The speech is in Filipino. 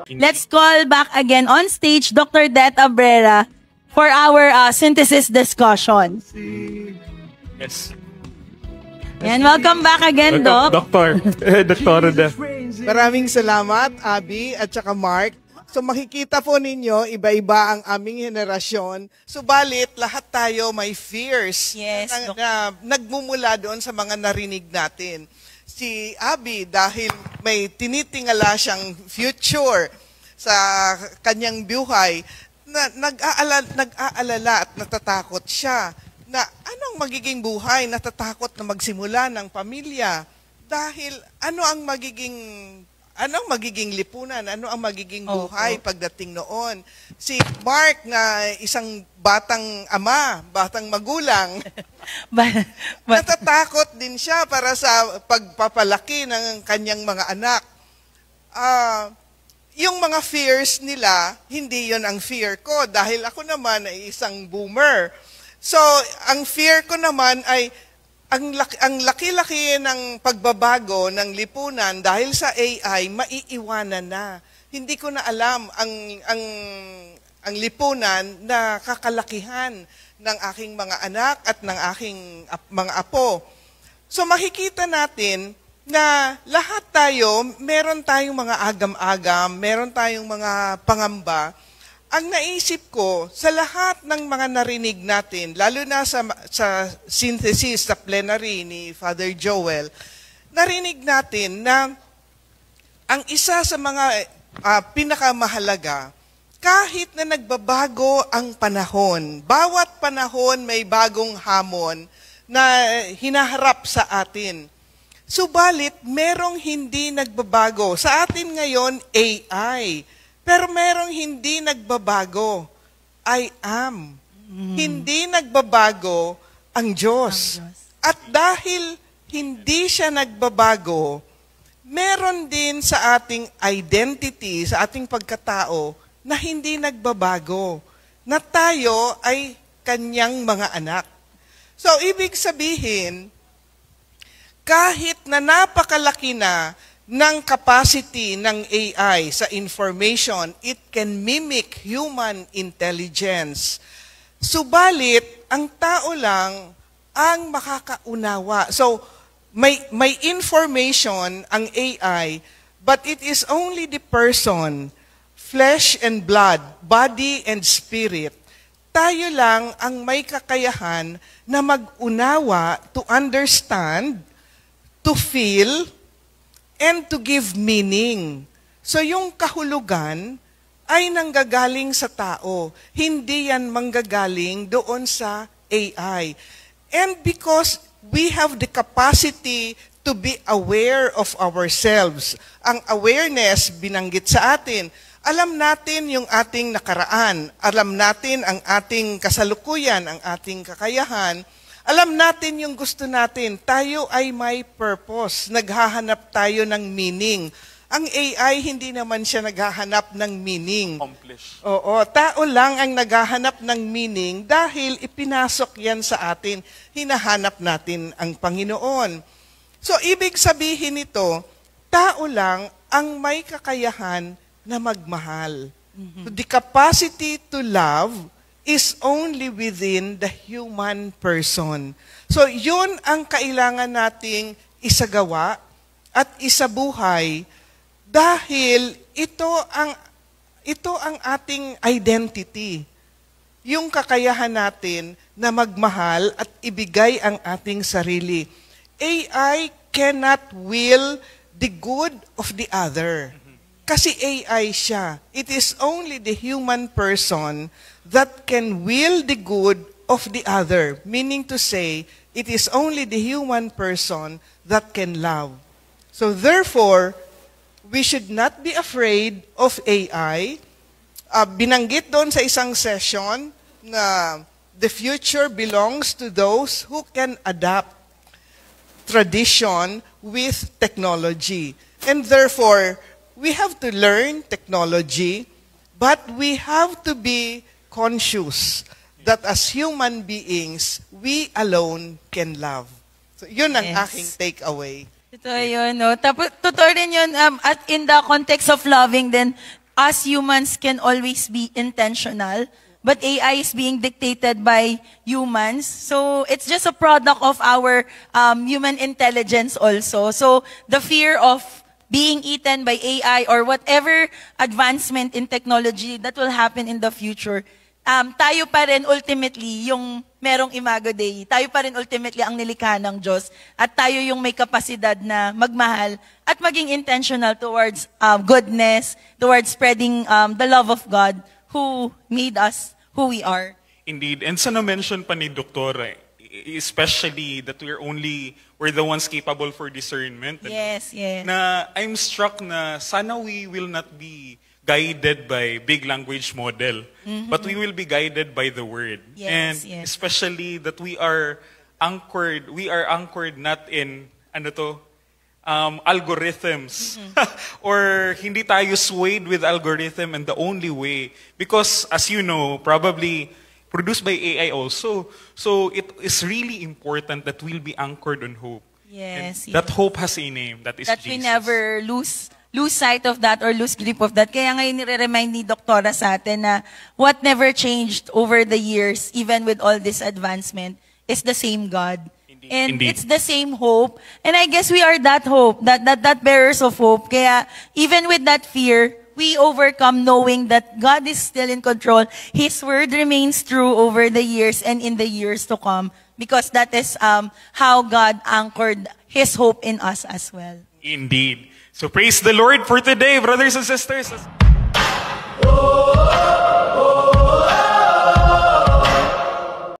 Let's call back again on stage Dr. Det Abrera for our synthesis discussion. Yes. And welcome back again, Doc. Doctor. Dr. Det. Maraming salamat, Abby at saka Mark. So makikita po ninyo, iba-iba ang aming henerasyon. Subalit, lahat tayo may fears Yes, na nagmumula doon sa mga narinig natin. Si Abby, dahil may tinitingala siyang future sa kanyang buhay, nag-aalala at natatakot siya na anong magiging buhay, natatakot na magsimula ng pamilya. Dahil ano ang magiging lipunan, ano ang magiging buhay pagdating noon. Si Mark na isang batang ama, batang magulang, natatakot din siya para sa pagpapalaki ng kanyang mga anak. Yung mga fears nila, hindi yon ang fear ko dahil ako naman ay isang boomer. So, ang fear ko naman ay ang laki-laki ng pagbabago ng lipunan dahil sa AI, maiiwanan na. Hindi ko na alam ang lipunan na kakalakihan ng aking mga anak at ng aking mga apo. So makikita natin na lahat tayo, meron tayong mga agam-agam, meron tayong mga pangamba. Ang naisip ko, sa lahat ng mga narinig natin, lalo na sa synthesis, sa plenary ni Father Joel, narinig natin na ang isa sa mga pinakamahalaga, kahit na nagbabago ang panahon, bawat panahon may bagong hamon na hinaharap sa atin. Subalit, merong hindi nagbabago. Sa atin ngayon, AI. Pero merong hindi nagbabago. I am. Hindi nagbabago ang Diyos. At dahil hindi siya nagbabago, meron din sa ating identity, sa ating pagkatao, na hindi nagbabago. Na tayo ay kanyang mga anak. So, ibig sabihin, kahit na napakalaki na ng capacity ng AI sa information, it can mimic human intelligence. Subalit, ang tao lang ang makakaunawa. So, may information ang AI, but it is only the person, flesh and blood, body and spirit. Tayo lang ang may kakayahan na mag-unawa, to understand, to feel, and to give meaning. So yung kahulugan ay nanggagaling sa tao. Hindi yan manggagaling doon sa AI. And because we have the capacity to be aware of ourselves. Ang awareness, binanggit sa atin. Alam natin yung ating nakaraan. Alam natin ang ating kasalukuyan, ang ating kakayahan. Alam natin yung gusto natin. Tayo ay may purpose. Naghahanap tayo ng meaning. Ang AI, hindi naman siya naghahanap ng meaning. Accomplish. Oo, tao lang ang naghahanap ng meaning dahil ipinasok yan sa atin. Hinahanap natin ang Panginoon. So, ibig sabihin nito, tao lang ang may kakayahan na magmahal. So, the capacity to love is only within the human person. So, yun ang kailangan nating isagawa at isabuhay dahil ito ang ating identity. Yung kakayahan natin na magmahal at ibigay ang ating sarili. AI cannot will the good of the other. Kasi AI siya. It is only the human person that can will the good of the other. Meaning to say, it is only the human person that can love. So therefore, we should not be afraid of AI. Binanggit doon sa isang session na the future belongs to those who can adapt tradition with technology. And therefore, we have to learn technology, but we have to be conscious that as human beings, we alone can love. So, yun ang aking takeaway. Ito yun, no? Tapos, totoo rin yun, at in the context of loving din, us humans can always be intentional, but AI is being dictated by humans. So it's just a product of our human intelligence also. So the fear of being eaten by AI or whatever advancement in technology that will happen in the future, tayo pa rin ultimately yung merong Imago Dei. Tayo pa rin ultimately ang nilikha ng Diyos. At tayo yung may kapasidad na magmahal at maging intentional towards goodness, towards spreading the love of God who made us who we are. Indeed. And sa na-mention pa ni Doktora, especially that we're the ones capable for discernment. Yes, yes. Na I'm struck na sana we will not be guided by big language model, but we will be guided by the word. Yes, and yes. especially that we are anchored not in algorithms or hindi tayo swayed with algorithm, and the only way, because as you know, probably produced by AI also, so it is really important that we'll be anchored on hope. Yes, And that hope has a name, that is that Jesus. we never lose sight of that or lose grip of that. Kaya ngayon nire-remind ni Doktora sa atin na what never changed over the years, even with all this advancement, is the same God. Indeed. And Indeed. it's the same hope. And I guess we are that hope, that bearers of hope. Kaya even with that fear, we overcome knowing that God is still in control. His word remains true over the years and in the years to come, because that is how God anchored His hope in us as well. Indeed. So praise the Lord for today, brothers and sisters. Oh!